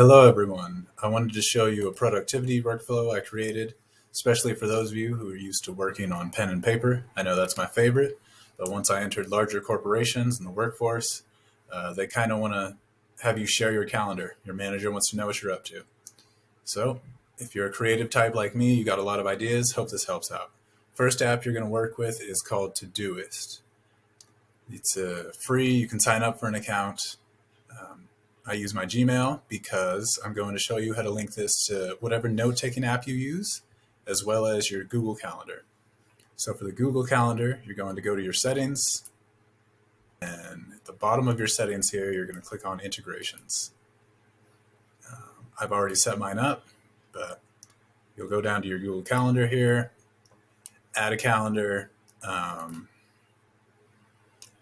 Hello, everyone. I wanted to show you a productivity workflow I created, especially for those of you who are used to working on pen and paper. I know that's my favorite, but once I entered larger corporations in the workforce, they kind of want to have you share your calendar. Your manager wants to know what you're up to. So, if you're a creative type like me, you got a lot of ideas. Hope this helps out. First app you're going to work with is called Todoist. It's free. You can sign up for an account. I use my Gmail because I'm going to show you how to link this to whatever note-taking app you use, as well as your Google Calendar. So for the Google Calendar, you're going to go to your settings, and at the bottom of your settings here, you're going to click on integrations. I've already set mine up, but you'll go down to your Google Calendar here, add a calendar,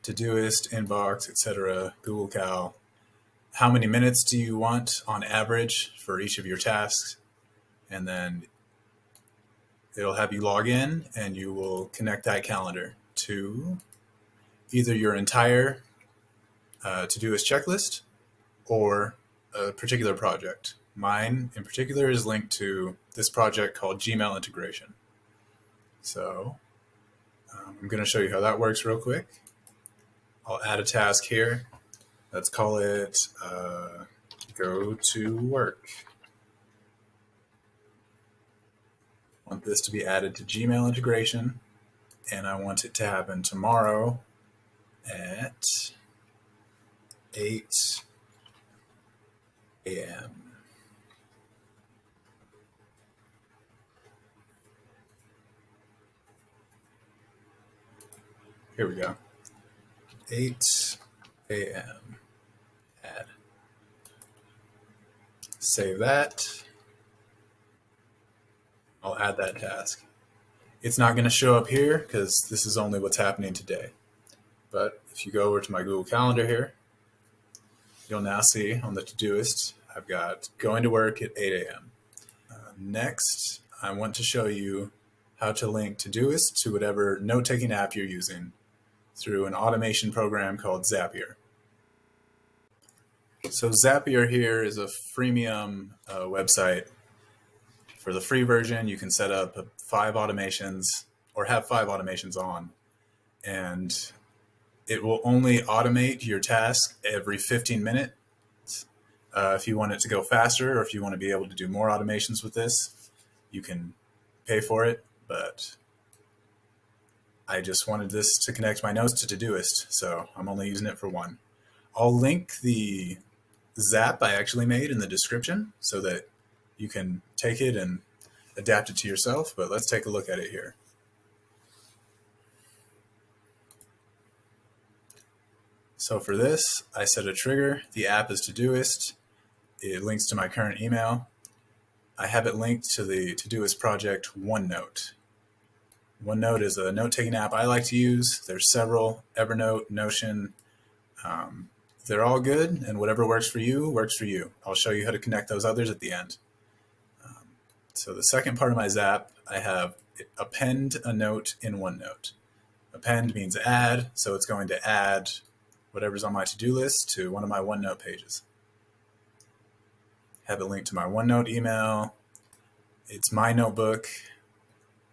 Todoist, Inbox, etc., Google Cal. How many minutes do you want on average for each of your tasks? And then it'll have you log in and you will connect that calendar to either your entire Todoist checklist or a particular project. Mine in particular is linked to this project called Gmail integration. So I'm going to show you how that works real quick. I'll add a task here. Let's call it go to work. I want this to be added to Gmail integration, and I want it to happen tomorrow at 8 a.m. Here we go. 8 a.m. Add. Save that. I'll add that task. It's not going to show up here because this is only what's happening today. But if you go over to my Google Calendar here, you'll now see on the Todoist, I've got going to work at 8 a.m. Next, I want to show you how to link Todoist to whatever note-taking app you're using through an automation program called Zapier. So Zapier here is a freemium website. For the free version, you can set up 5 automations or have 5 automations on, and it will only automate your task every 15 minutes. If you want it to go faster or if you want to be able to do more automations with this, you can pay for it, but I just wanted this to connect my notes to Todoist, so I'm only using it for one. I'll link the Zap I actually made in the description so that you can take it and adapt it to yourself, but let's take a look at it here. So for this, I set a trigger. The app is Todoist. It links to my current email. I have it linked to the Todoist project OneNote. OneNote is a note-taking app I like to use. There's several, Evernote, Notion. They're all good, and whatever works for you, works for you. I'll show you how to connect those others at the end. So the second part of my Zap, I have append a note in OneNote. Append means add, so it's going to add whatever's on my to-do list to one of my OneNote pages. Have it linked to my OneNote email. It's my notebook.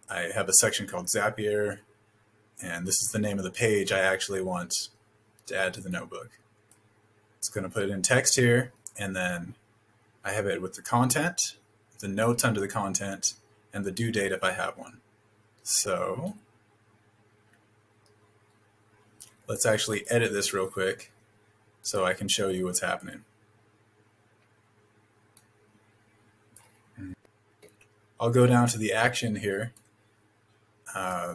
I have a section called Zapier, and this is the name of the page I actually want to add to the notebook. It's going to put it in text here, and then I have it with the content, the notes under the content, and the due date if I have one. So let's actually edit this real quick so I can show you what's happening. I'll go down to the action here.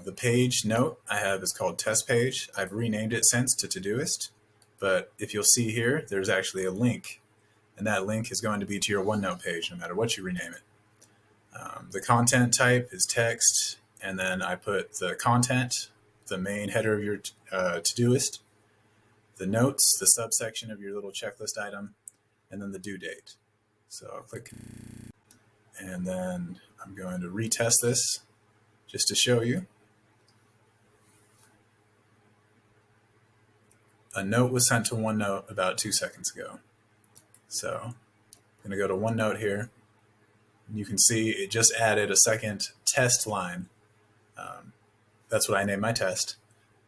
The page note I have is called test page. I've renamed it since to Todoist, but if you'll see here, there's actually a link, and that link is going to be to your OneNote page no matter what you rename it. The content type is text, and then I put the content, the main header of your Todoist, the notes, the subsection of your little checklist item, and then the due date. So I'll click, and then I'm going to retest this just to show you. A note was sent to OneNote about 2 seconds ago. So I'm going to go to OneNote here. You can see it just added a second test line. That's what I named my test,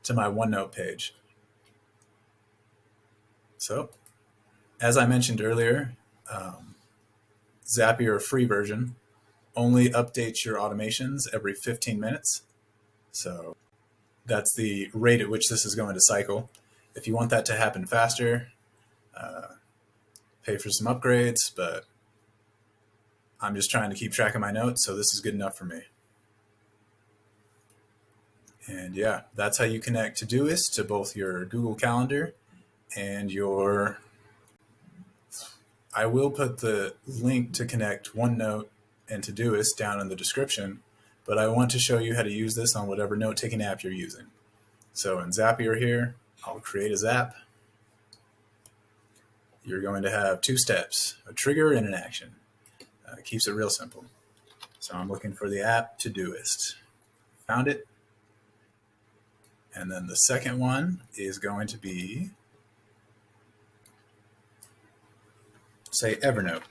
to my OneNote page. So, as I mentioned earlier, Zapier free version only updates your automations every 15 minutes. So that's the rate at which this is going to cycle. If you want that to happen faster, pay for some upgrades, but I'm just trying to keep track of my notes, so this is good enough for me. And yeah, that's how you connect Todoist to both your Google Calendar and your... I will put the link to connect OneNote and Todoist down in the description, but I want to show you how to use this on whatever note-taking app you're using. So in Zapier here, I'll create a Zap. You're going to have two steps, a trigger and an action. It keeps it real simple. So I'm looking for the app Todoist. Found it. And then the second one is going to be, say, Evernote.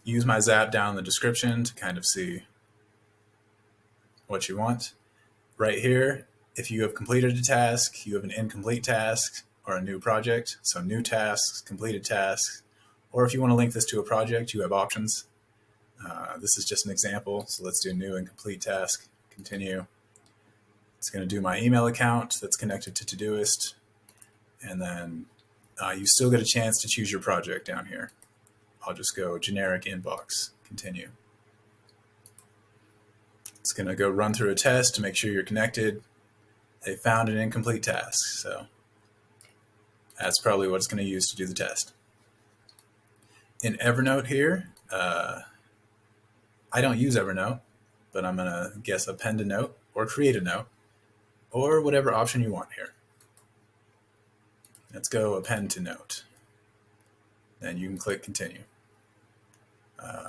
Use my Zap down in the description to kind of see what you want. Right here, if you have completed a task, you have an incomplete task or a new project. So new tasks, completed tasks, or if you want to link this to a project, you have options. This is just an example. So let's do new and complete task, continue. It's going to do my email account that's connected to Todoist. And then you still get a chance to choose your project down here. I'll just go generic inbox, continue. It's going to go run through a test to make sure you're connected. They found an incomplete task, so that's probably what it's going to use to do the test. In Evernote here, I don't use Evernote, but I'm going to guess append a note or create a note or whatever option you want here. Let's go append to note. Then you can click continue.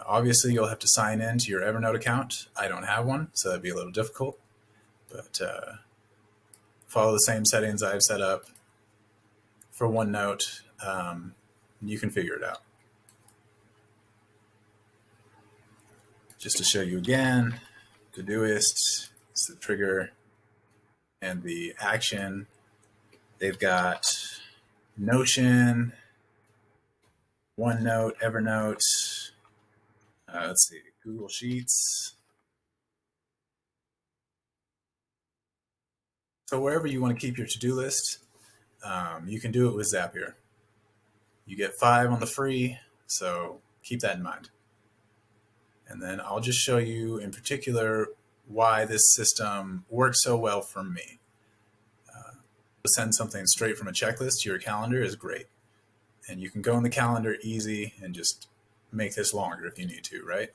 Obviously, you'll have to sign in to your Evernote account. I don't have one, so that'd be a little difficult. But follow the same settings I've set up for OneNote. You can figure it out. Just to show you again, Todoist is the trigger and the action. They've got Notion, OneNote, Evernote, let's see, Google Sheets. So wherever you want to keep your to-do list, you can do it with Zapier. You get 5 on the free, so keep that in mind. And then I'll just show you in particular why this system works so well for me. To send something straight from a checklist to your calendar is great. And you can go in the calendar easy and just make this longer if you need to, right?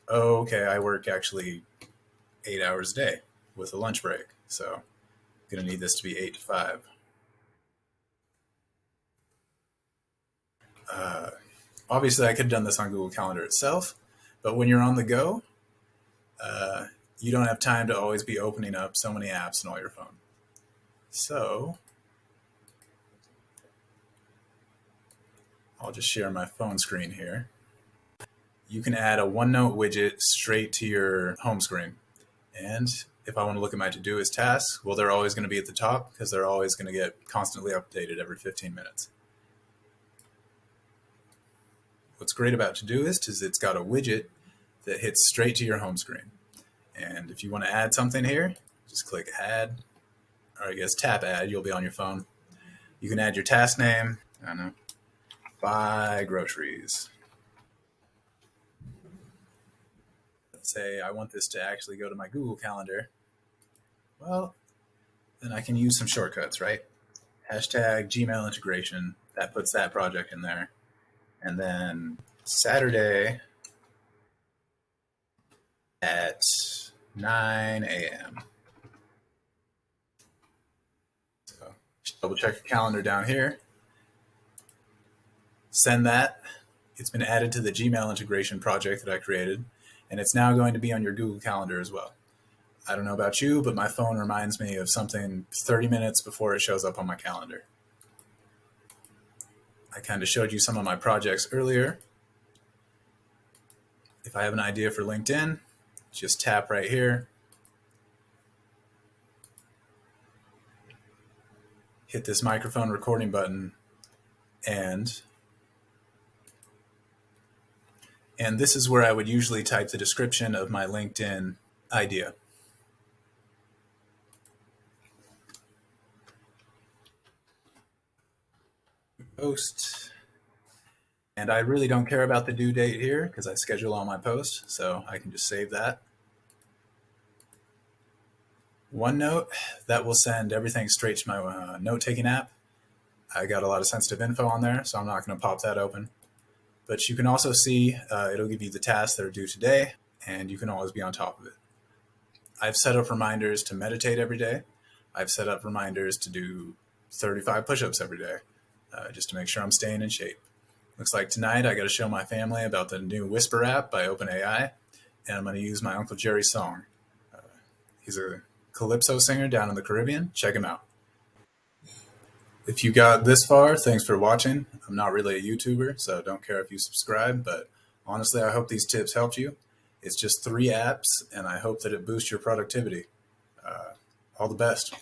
Oh, okay, I work actually 8 hours a day with a lunch break. So I'm going to need this to be 8 to 5. Obviously, I could have done this on Google Calendar itself, but when you're on the go, you don't have time to always be opening up so many apps on all your phone. So I'll just share my phone screen here. You can add a OneNote widget straight to your home screen. And if I want to look at my Todoist tasks, well, they're always going to be at the top because they're always going to get constantly updated every 15 minutes. What's great about Todoist is it's got a widget that hits straight to your home screen. And if you want to add something here, just click add, or I guess tap add, you'll be on your phone. You can add your task name, I don't know, buy groceries. Let's say I want this to actually go to my Google Calendar. Well, then I can use some shortcuts, right? Hashtag Gmail integration, that puts that project in there. And then Saturday at 9 a.m. So double check your calendar down here. Send that. It's been added to the Gmail integration project that I created, and it's now going to be on your Google Calendar as well. I don't know about you, but my phone reminds me of something 30 minutes before it shows up on my calendar. I kind of showed you some of my projects earlier. If I have an idea for LinkedIn, just tap right here, hit this microphone recording button, and this is where I would usually type the description of my LinkedIn idea. Post. And I really don't care about the due date here because I schedule all my posts, so I can just save that. OneNote, that will send everything straight to my note-taking app. I got a lot of sensitive info on there, so I'm not going to pop that open. But you can also see it'll give you the tasks that are due today, and you can always be on top of it. I've set up reminders to meditate every day. I've set up reminders to do 35 push-ups every day, just to make sure I'm staying in shape. Looks like tonight I got to show my family about the new Whisper app by OpenAI, and I'm going to use my Uncle Jerry's song. He's a calypso singer down in the Caribbean. Check him out. If you got this far, thanks for watching. I'm not really a YouTuber, so don't care if you subscribe, but honestly, I hope these tips helped you. It's just 3 apps, and I hope that it boosts your productivity. All the best.